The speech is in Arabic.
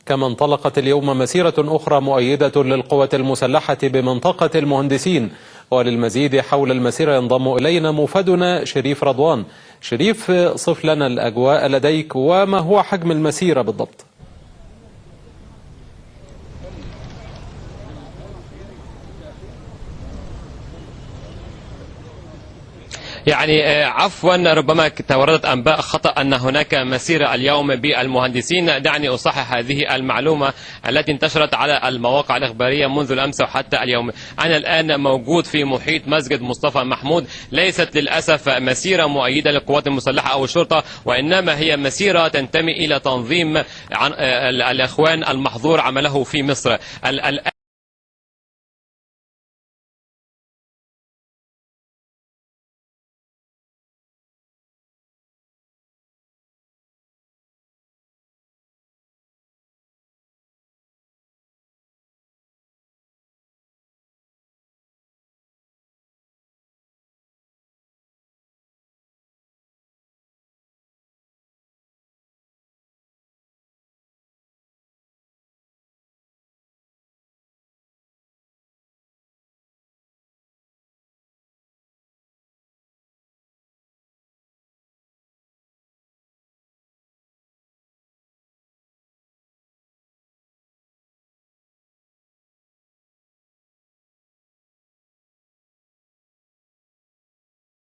كما انطلقت اليوم مسيرة أخرى مؤيدة للقوات المسلحة بمنطقة المهندسين. وللمزيد حول المسيرة ينضم إلينا موفدنا شريف رضوان. شريف، صف لنا الأجواء لديك وما هو حجم المسيرة بالضبط؟ عفوا، ربما توردت أنباء خطأ أن هناك مسيرة اليوم بالمهندسين. دعني أصحح هذه المعلومة التي انتشرت على المواقع الإخبارية منذ الأمس وحتى اليوم. أنا الآن موجود في محيط مسجد مصطفى محمود. ليست للأسف مسيرة مؤيدة للقوات المسلحة أو الشرطة، وإنما هي مسيرة تنتمي إلى تنظيم عن الإخوان المحظور عمله في مصر.